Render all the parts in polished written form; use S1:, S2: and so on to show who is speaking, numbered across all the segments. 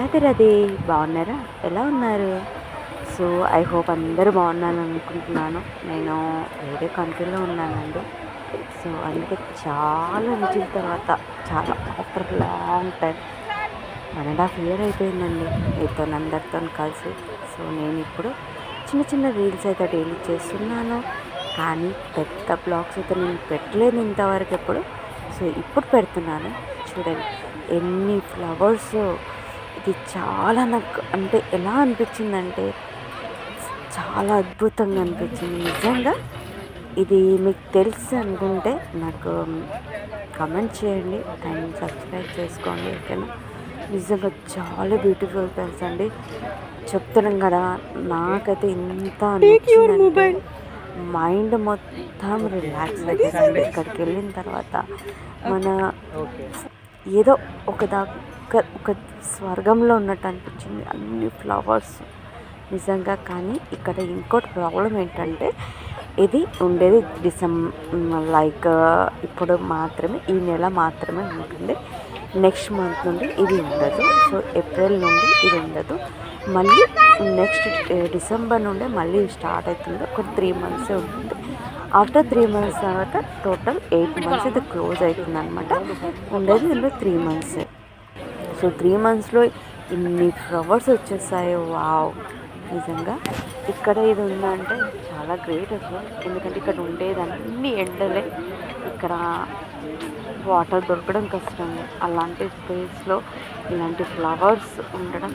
S1: రాధే రాధే, బాగున్నారా? ఎలా ఉన్నారు? సో ఐ హోప్ అందరూ బాగున్నాను అనుకుంటున్నాను. నేను వేరే కంట్రీలో ఉన్నానండి. సో అందుకే చాలా రోజుల తర్వాత, చాలా ఆఫ్టర్ లాంగ్ టైం 1.5 year అయిపోయిందండి మీతో అందరితో కలిసి. సో నేను ఇప్పుడు చిన్న చిన్న రీల్స్ అయితే డైలీ చేస్తున్నాను, కానీ పెద్ద బ్లాగ్స్ అయితే నేను పెట్టలేదు ఇంతవరకు ఎప్పుడు. సో ఇప్పుడు పెడుతున్నాను. చూడండి ఎన్ని ఫ్లవర్స్. ఇది చాలా నాకు అంటే ఎలా అనిపించిందంటే చాలా అద్భుతంగా అనిపించింది నిజంగా. ఇది మీకు తెలుసు అనుకుంటే నాకు కమెంట్ చేయండి అండ్ సబ్స్క్రైబ్ చేసుకోండి, ఓకేనా? నిజంగా చాలా బ్యూటిఫుల్ ప్లేస్ అండి. చెప్తున్నాం కదా, నాకైతే ఇంత నచ్చిందంటే మైండ్ మొత్తం రిలాక్స్ అయిపోతుంది ఇక్కడికి వెళ్ళిన తర్వాత. మన ఏదో ఒక స్వర్గంలో ఉన్నట్టు అనిపించింది, అన్ని ఫ్లవర్స్ నిజంగా. కానీ ఇక్కడ ఇంకోటి ప్రాబ్లం ఏంటంటే, ఇది ఉండేది లైక్ ఇప్పుడు మాత్రమే, ఈ నెల మాత్రమే ఉంటుంది. నెక్స్ట్ మంత్ నుండి ఇది ఉండదు. సో ఏప్రిల్ నుండి ఇది ఉండదు. మళ్ళీ నెక్స్ట్ డిసెంబర్ నుండి మళ్ళీ స్టార్ట్ అవుతుంది. ఒక 3 months ఉంటుంది. ఆఫ్టర్ 3 months తర్వాత టోటల్ 8 months ఇది క్లోజ్ అవుతుంది అనమాట. ఉండేది ఇందులో 3 months. సో 3 monthsలో ఇన్ని ఫ్లవర్స్ వచ్చేసాయి. వావ్, నిజంగా ఇక్కడ ఇది ఉందంటే చాలా గ్రేట్ అసలు. ఎందుకంటే ఇక్కడ ఉండేదన్నీ ఎండలే, ఇక్కడ వాటర్ దొరకడం కష్టం. అలాంటి స్పేస్లో ఇలాంటి ఫ్లవర్స్ ఉండడం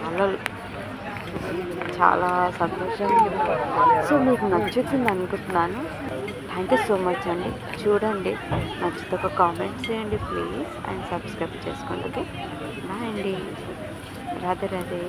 S1: చాలా చాలా సంతోషంగా. సో మీకు నచ్చుతుంది అనుకుంటున్నాను. థ్యాంక్ యూ సో మచ్ అండి. చూడండి, నచ్చితే ఒక కామెంట్ చేయండి ప్లీజ్, అండ్ సబ్స్క్రైబ్ చేసుకోండి, ఓకే? బాయ్ అండి. రాధే రాధే.